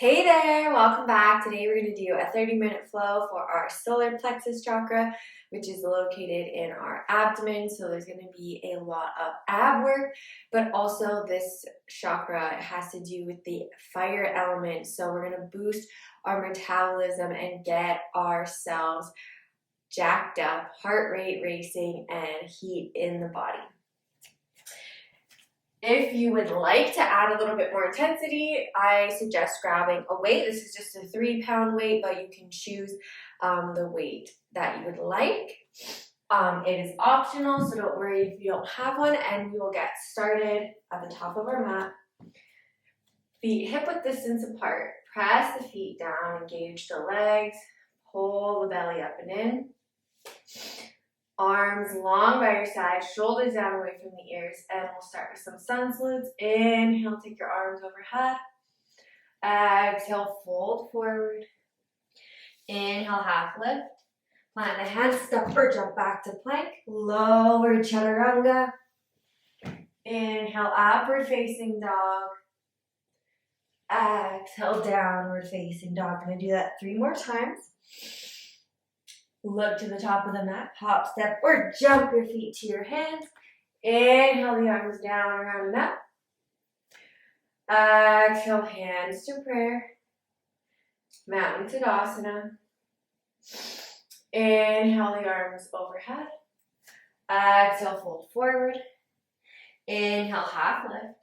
Hey there, welcome back. Today we're going to do a 30-minute flow for our Solar Plexus Chakra, which is located in our abdomen. So there's going to be a lot of ab work, but also this chakra has to do with the fire element. So we're going to boost our metabolism and get ourselves jacked up, heart rate racing, and heat in the body. If you would like to add a little bit more intensity, I suggest grabbing a weight. This is just a 3-pound weight, but you can choose the weight that you would like. It is optional, so don't worry if you don't have one, and we will get started at the top of our mat. Feet hip-width distance apart. Press the feet down, engage the legs, pull the belly up and in. Arms long by your side, shoulders down away from the ears, and we'll start with some sun salutes. Inhale, take your arms overhead. Exhale, fold forward. Inhale, half lift. Plant the hands, step or jump back to plank. Lower chaturanga. Inhale, upward facing dog. Exhale, downward facing dog. I'm going to do that 3 more times. Look to the top of the mat, hop, step, or jump your feet to your hands. Inhale the arms down, around and up. Exhale, hands to prayer. Mountain Tadasana. Inhale the arms overhead. Exhale, fold forward. Inhale, half lift.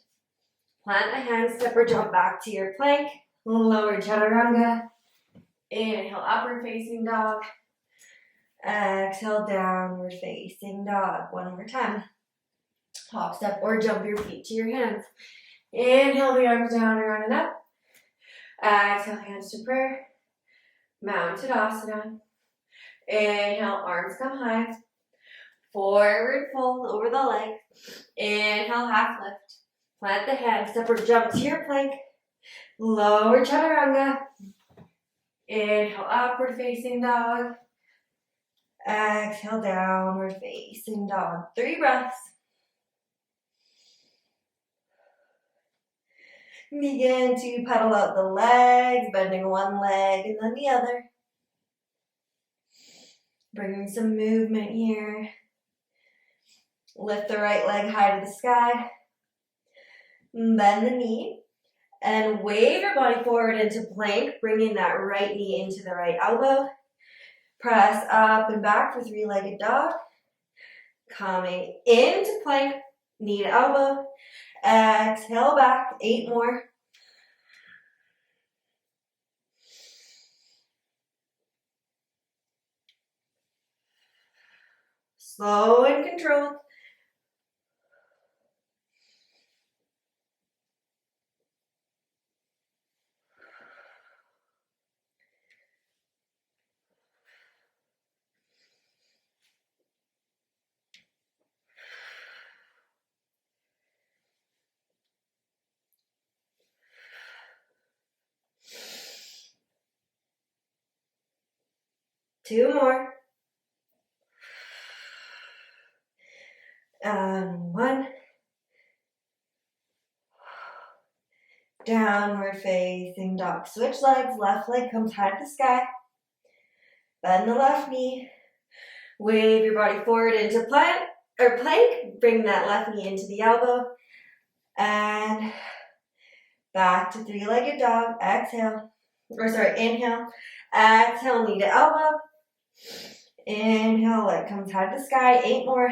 Plant the hands, step or jump back to your plank. Lower chaturanga. Inhale, upward facing dog. Exhale, downward facing dog. 1 more time. Hop, step, or jump your feet to your hands. Inhale the arms down, around and up. Exhale, hands to prayer. Mountain Tadasana. Inhale, arms come high. Forward fold over the legs. Inhale, half lift. Plant the hands, step or jump to your plank. Lower chaturanga. Inhale, upward facing dog. Exhale, downward facing dog. 3 breaths. Begin to pedal out the legs, bending one leg and then the other. Bringing some movement here. Lift the right leg high to the sky. Bend the knee and wave your body forward into plank, bringing that right knee into the right elbow. Press up and back for 3-legged dog. Coming into plank, knee to elbow. Exhale back, 8 more. Slow and controlled. Two more. And 1. Downward facing dog. Switch legs. Left leg comes high to the sky. Bend the left knee. Wave your body forward into plank. Bring that left knee into the elbow. And back to 3-legged dog. Inhale. Exhale, knee to elbow. Inhale, leg comes high to the sky. 8 more.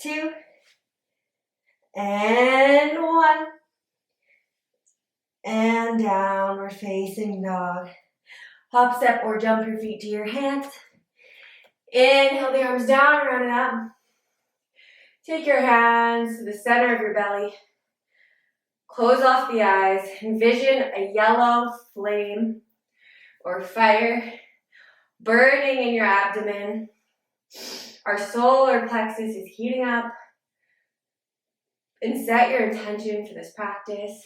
Two. And 1. And downward facing dog. Hop, step, or jump your feet to your hands. Inhale the arms down, around and up. Take your hands to the center of your belly. Close off the eyes. Envision a yellow flame or fire burning in your abdomen. Our solar plexus is heating up. And set your intention for this practice.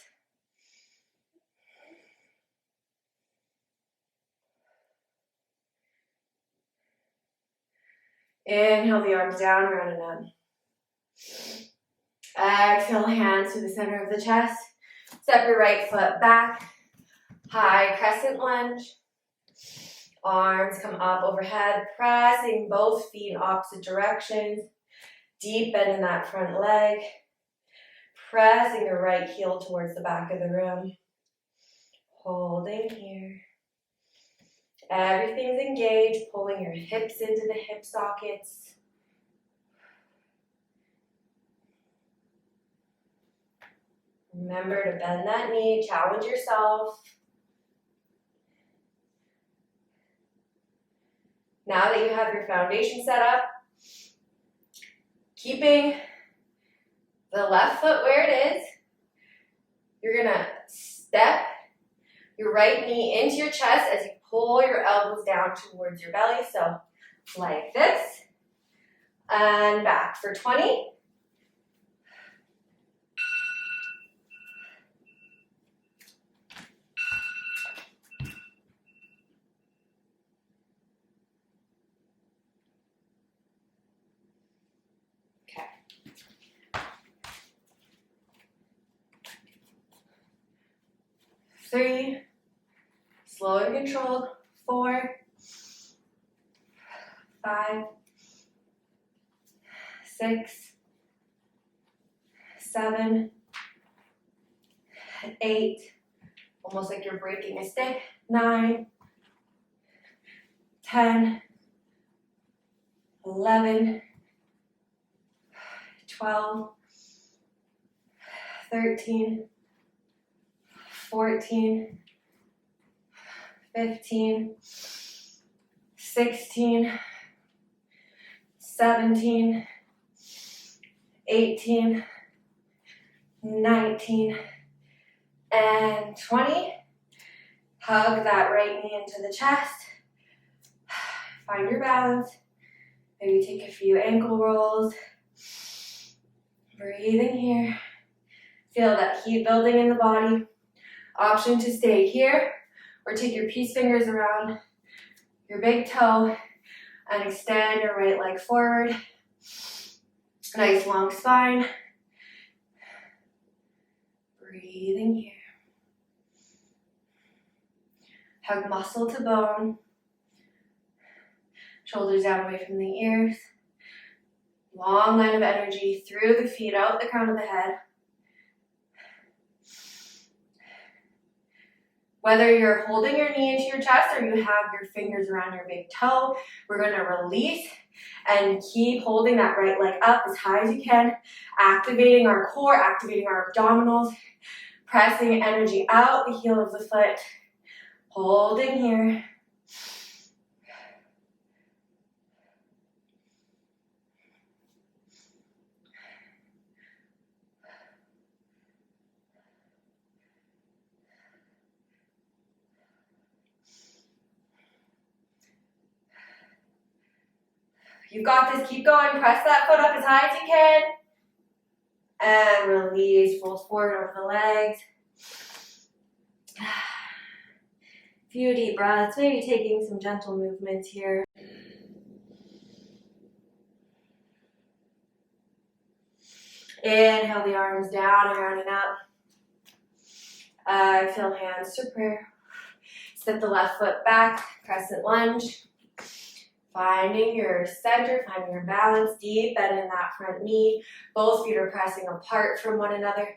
Inhale the arms down, round and up. Exhale, hands to the center of the chest. Step your right foot back. High crescent lunge. Arms come up overhead, pressing both feet in opposite directions. Deep bend in that front leg. Pressing your right heel towards the back of the room. Holding here. Everything's engaged, pulling your hips into the hip sockets. Remember to bend that knee, challenge yourself. Now that you have your foundation set up, keeping the left foot where it is, you're gonna step your right knee into your chest as you pull your elbows down towards your belly. So like this, and back for 20. Okay. 3, slow and controlled. 4, 5, 6, 7, 8, almost like you're breaking a stick. 9, 10, 11, 12, 13, 14, 15, 16, 17, 18, 19, and 20. Hug that right knee into the chest. Find your balance. Maybe take a few ankle rolls. Breathing here. Feel that heat building in the body. Option to stay here or take your peace fingers around your big toe and extend your right leg forward. Nice long spine. Breathing here. Hug muscle to bone. Shoulders down away from the ears. Long line of energy through the feet, out the crown of the head. Whether you're holding your knee into your chest or you have your fingers around your big toe, we're going to release and keep holding that right leg up as high as you can, activating our core, activating our abdominals, pressing energy out the heel of the foot, holding here. You've got this, keep going, press that foot up as high as you can. And release, fold forward over the legs. Few deep breaths, maybe taking some gentle movements here. Inhale the arms down and rounding up. Exhale, hands to prayer. Step the left foot back, crescent lunge. Finding your center, finding your balance, deep bend in that front knee. Both feet are pressing apart from one another.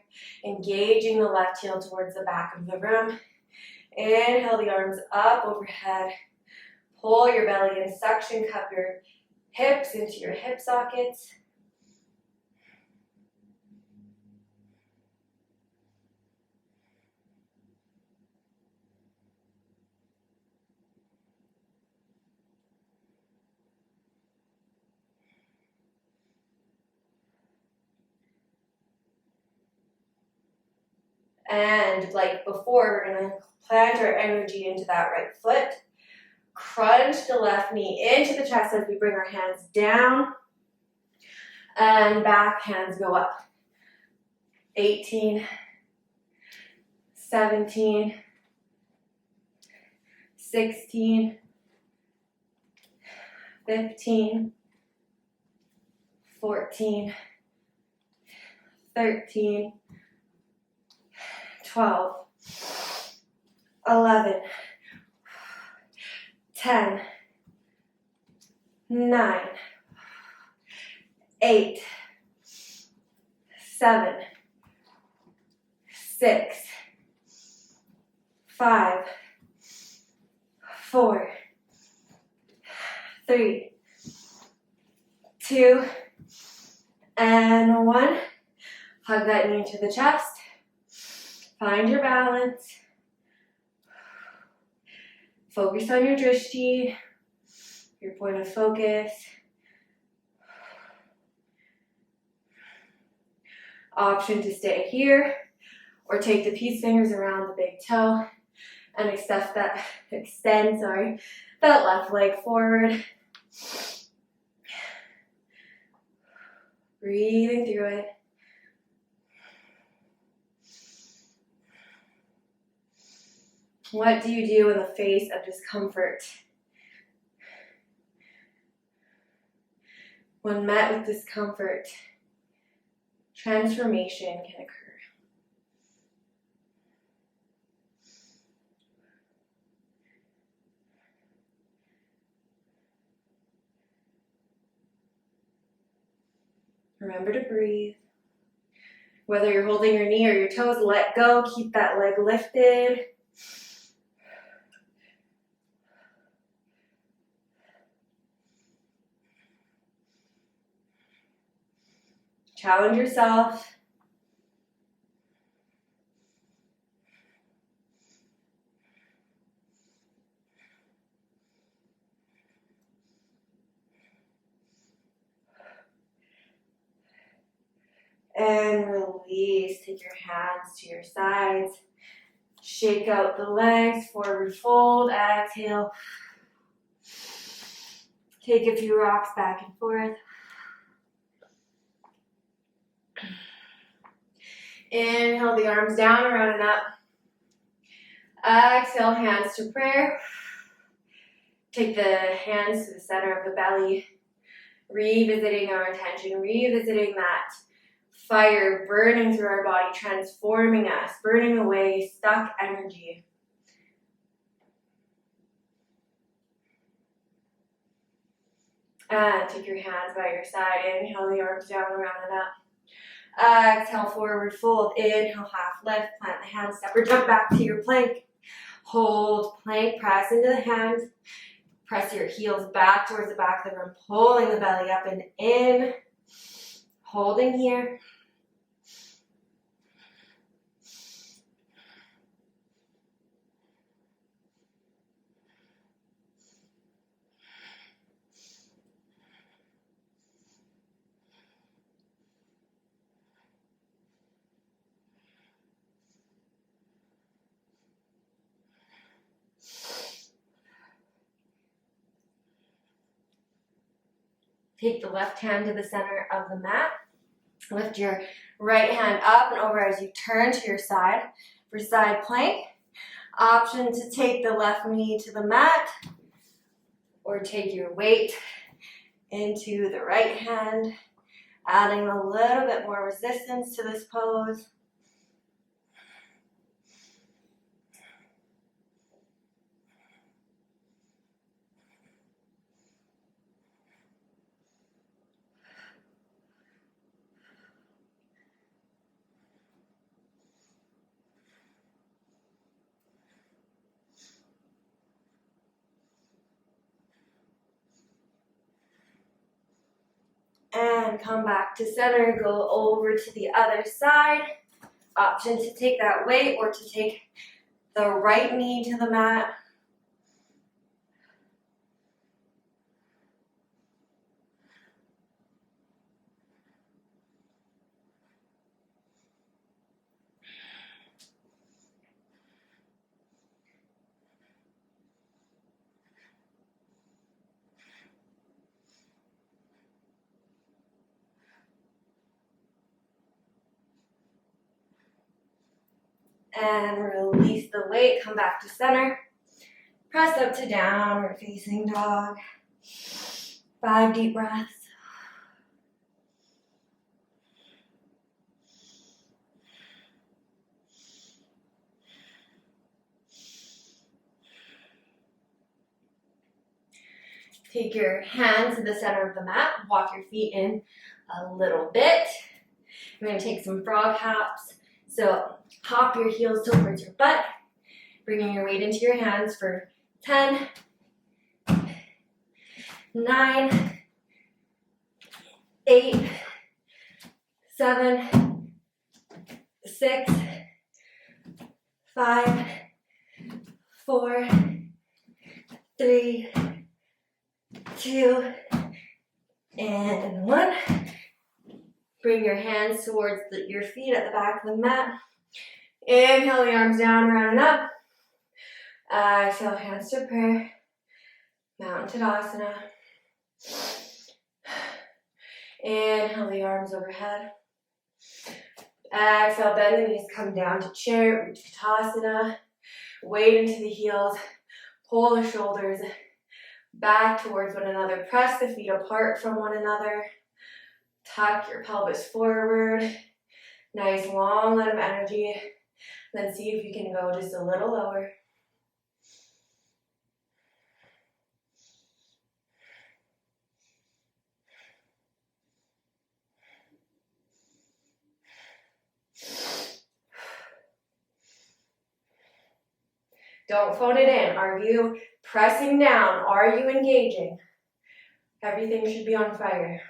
Engaging the left heel towards the back of the room. Inhale the arms up overhead. Pull your belly in, suction cup your hips into your hip sockets. And like before, we're gonna plant our energy into that right foot. Crunch the left knee into the chest as we bring our hands down. And back, hands go up. 18, 17, 16, 15, 14, 13, 12, 11, 10, 9, 8, 7, 6, 5, 4, 3, 2, and 1. Hug that knee into the chest. Find your balance. Focus on your drishti, your point of focus. Option to stay here or take the peace fingers around the big toe and extend that left leg forward. Breathing through it. What do you do in the face of discomfort? When met with discomfort, transformation can occur. Remember to breathe. Whether you're holding your knee or your toes, let go. Keep that leg lifted. Challenge yourself. And release. Take your hands to your sides. Shake out the legs, forward fold, exhale. Take a few rocks back and forth. Inhale the arms down, around and up. Exhale, hands to prayer. Take the hands to the center of the belly. Revisiting our intention, revisiting that fire burning through our body, transforming us, burning away stuck energy. And take your hands by your side. Inhale the arms down, around and up. Exhale, forward fold. Inhale, half lift. Plant the hands, step or jump back to your plank. Hold plank, press into the hands. Press your heels back towards the back of the room, pulling the belly up and in. Holding here. Take the left hand to the center of the mat. Lift your right hand up and over as you turn to your side for side plank. Option to take the left knee to the mat or take your weight into the right hand, adding a little bit more resistance to this pose. And come back to center, go over to the other side. Option to take that weight or to take the right knee to the mat. And release the weight, come back to center. Press up to downward facing dog. 5 deep breaths. Take your hands to the center of the mat. Walk your feet in a little bit. We're going to take some frog hops. So hop your heels towards your butt, bringing your weight into your hands for 10, 9, 8, 7, 6, 5, 4, 3, 2, and 1. Bring your hands towards your feet at the back of the mat. Inhale the arms down, round and up. Exhale, hands to prayer. Mountain Tadasana. Inhale the arms overhead. Exhale, bend the knees, come down to chair, Utkatasana. Weight into the heels. Pull the shoulders back towards one another. Press the feet apart from one another. Tuck your pelvis forward. Nice long line of energy. Then see if you can go just a little lower. Don't phone it in. Are you pressing down? Are you engaging? Everything should be on fire.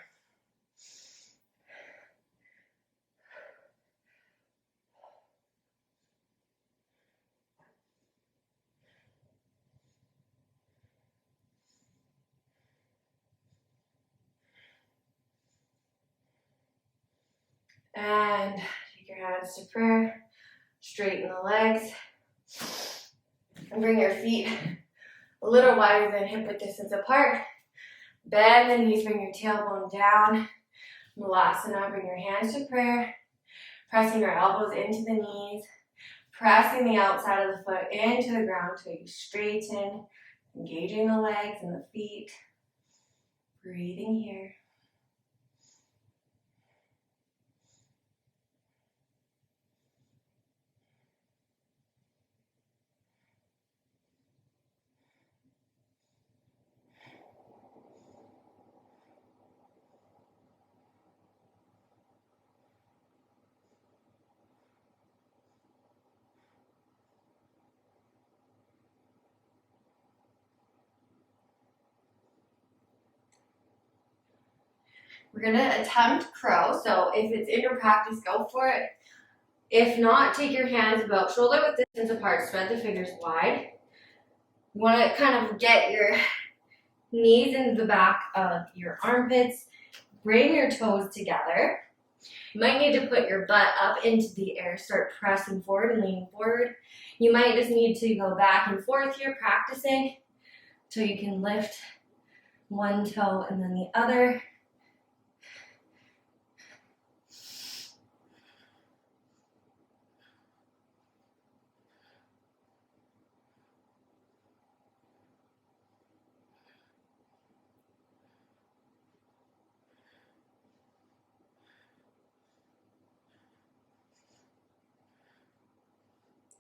And take your hands to prayer. Straighten the legs. And bring your feet a little wider than hip width distance apart. Bend the knees, bring your tailbone down. Malasana, bring your hands to prayer. Pressing your elbows into the knees. Pressing the outside of the foot into the ground till you straighten. Engaging the legs and the feet. Breathing here. We're going to attempt crow, so if it's in your practice, go for it. If not, take your hands about shoulder width distance apart, spread the fingers wide. You want to kind of get your knees into the back of your armpits, bring your toes together. You might need to put your butt up into the air, start pressing forward and leaning forward. You might just need to go back and forth here, practicing, till you can lift one toe and then the other.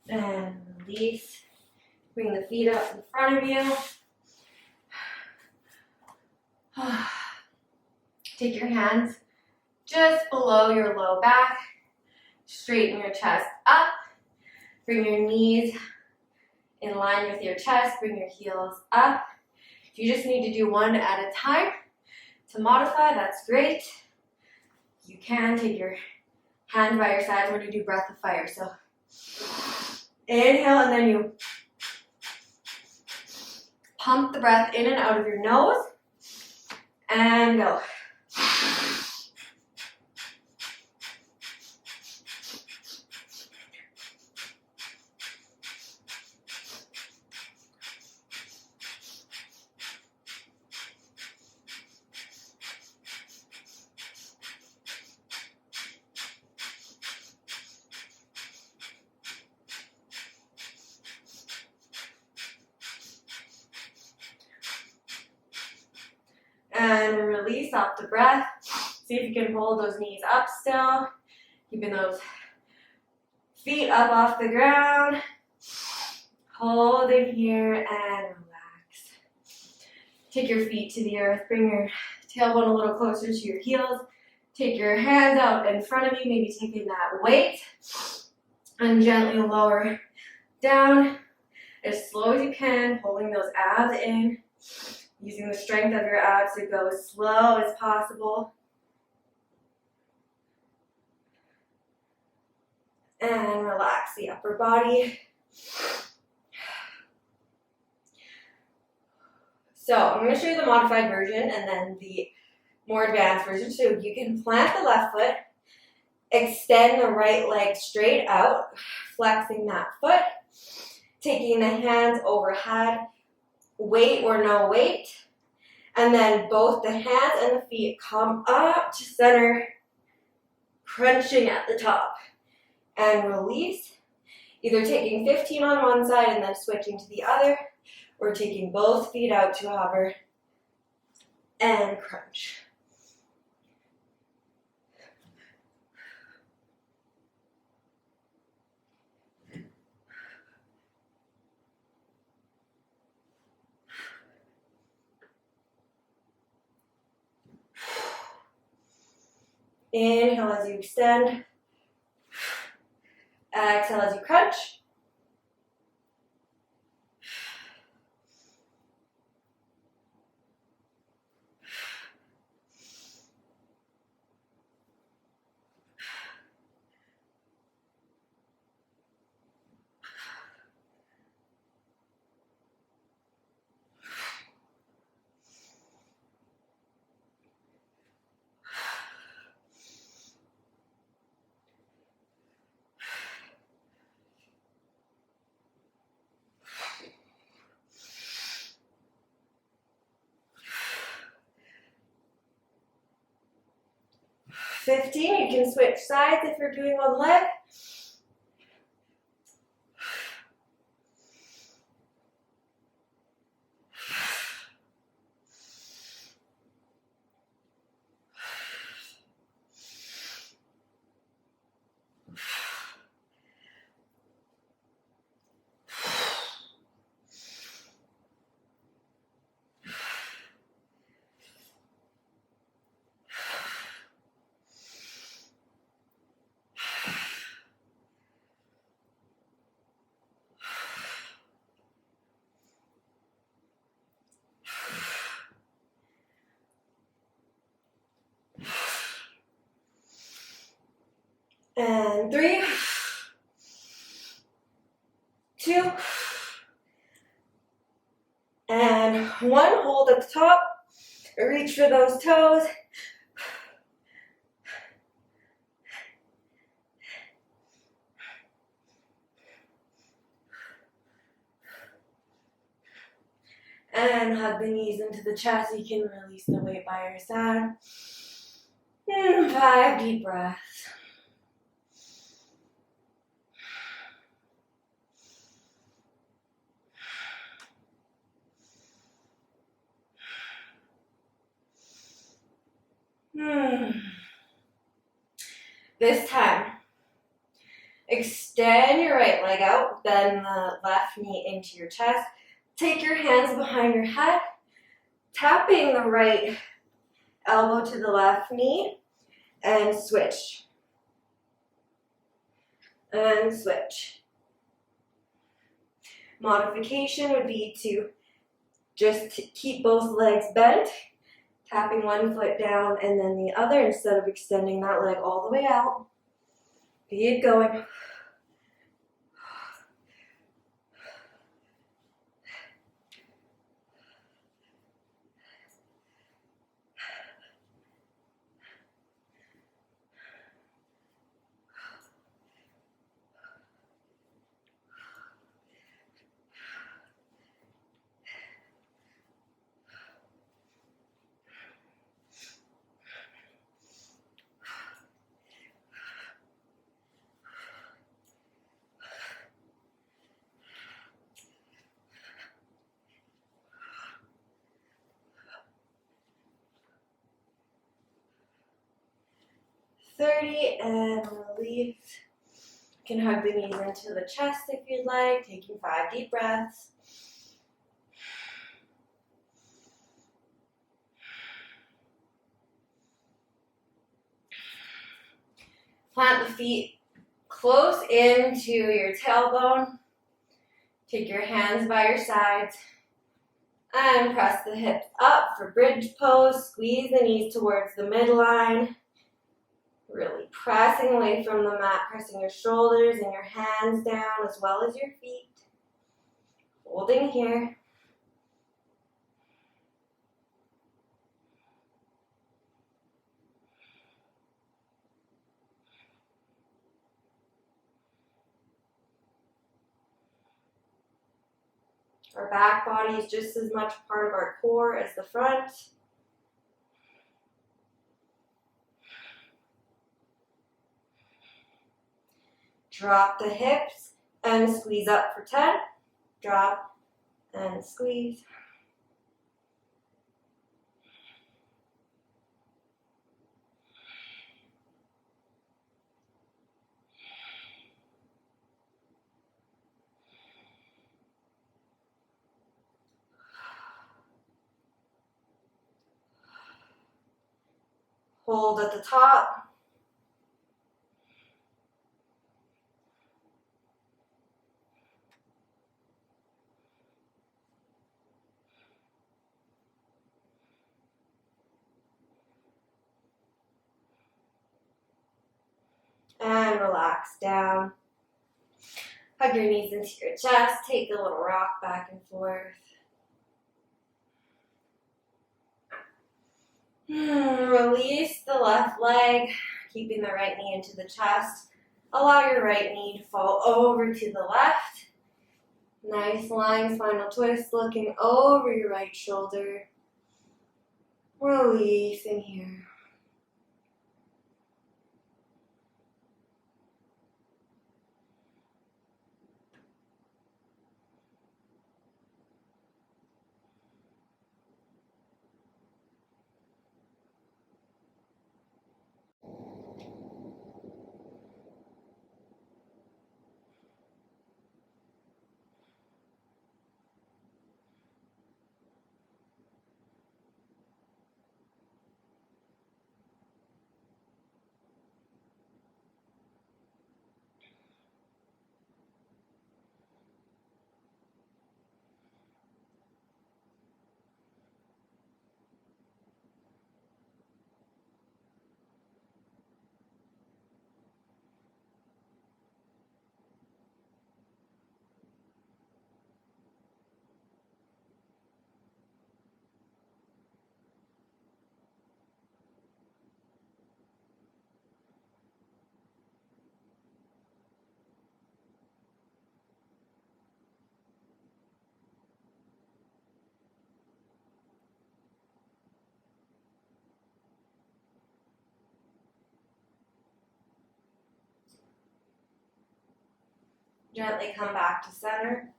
And release. Bring the feet up in front of you. Take your hands just below your low back. Straighten your chest up. Bring your knees in line with your chest. Bring your heels up. If you just need to do one at a time to modify, that's great. You can take your hand by your side when you do breath of fire. So inhale, and then you pump the breath in and out of your nose, and go. And release off the breath. See if you can hold those knees up still. Keeping those feet up off the ground. Hold it here and relax. Take your feet to the earth. Bring your tailbone a little closer to your heels. Take your hands out in front of you, maybe taking that weight. And gently lower down as slow as you can, pulling those abs in. Using the strength of your abs to go as slow as possible. And relax the upper body. So I'm going to show you the modified version and then the more advanced version. So you can plant the left foot, extend the right leg straight out, flexing that foot, taking the hands overhead, weight or no weight, and then both the hands and the feet come up to center, crunching at the top, and release, either taking 15 on one side and then switching to the other, or taking both feet out to hover and crunch. Inhale as you extend. Exhale as you crunch. You can switch sides if you're doing one leg. And 3, 2, and 1. Hold at the top. Reach for those toes. And hug the knees into the chest. You can release the weight by your side. 5 deep breaths. This time, extend your right leg out, bend the left knee into your chest. Take your hands behind your head, tapping the right elbow to the left knee, and switch. And switch. Modification would be to just keep both legs bent, tapping one foot down and then the other instead of extending that leg all the way out. Keep going. 30 and release. You can hug the knees into the chest if you'd like, taking 5 deep breaths. Plant the feet close into your tailbone. Take your hands by your sides and press the hips up for bridge pose. Squeeze the knees towards the midline. Really pressing away from the mat, pressing your shoulders and your hands down as well as your feet. Holding here. Our back body is just as much part of our core as the front. Drop the hips and squeeze up for 10. Drop and squeeze. Hold at the top. And relax down. Hug your knees into your chest. Take a little rock back and forth. Release the left leg, keeping the right knee into the chest. Allow your right knee to fall over to the left. Nice lying spinal twist, looking over your right shoulder. Releasing here. Gently come back to center.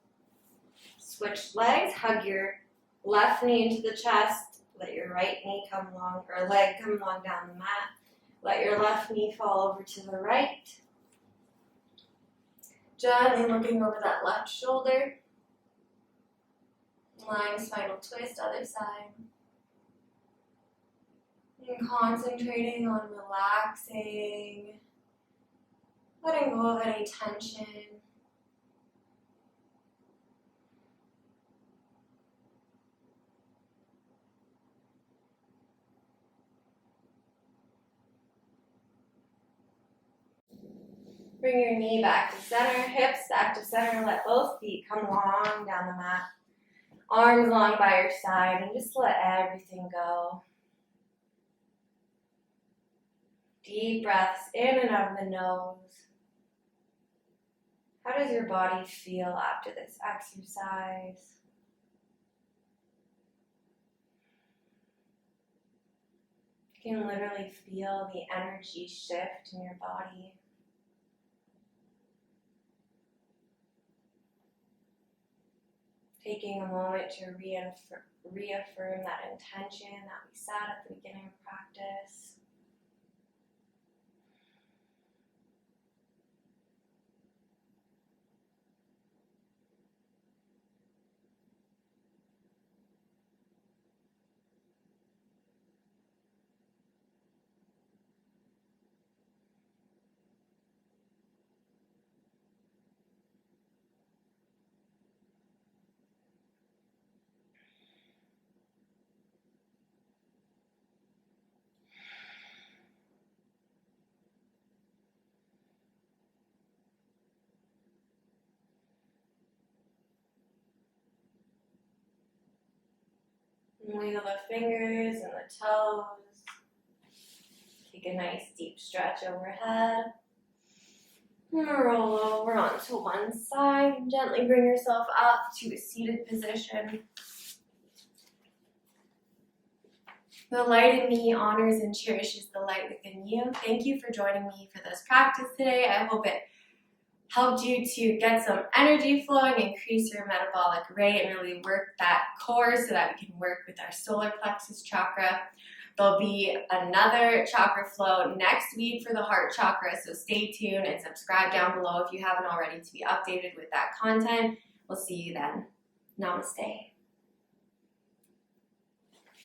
Switch legs. Hug your left knee into the chest. Let your right knee come along, or leg come along down the mat. Let your left knee fall over to the right. Gently looking over that left shoulder. Lying spinal twist, other side. And concentrating on relaxing. Letting go of any tension. Bring your knee back to center, hips back to center. Let both feet come long down the mat. Arms long by your side, and just let everything go. Deep breaths in and out of the nose. How does your body feel after this exercise? You can literally feel the energy shift in your body. Taking a moment to reaffirm that intention that we set at the beginning of practice. Wiggle the fingers and the toes. Take a nice deep stretch overhead. Roll over onto one side and gently bring yourself up to a seated position. The light in me honors and cherishes the light within you. Thank you for joining me for this practice today. I hope it helped you to get some energy flowing, increase your metabolic rate, and really work that core so that we can work with our solar plexus chakra. There'll be another chakra flow next week for the heart chakra, so stay tuned and subscribe down below if you haven't already to be updated with that content. We'll see you then. Namaste.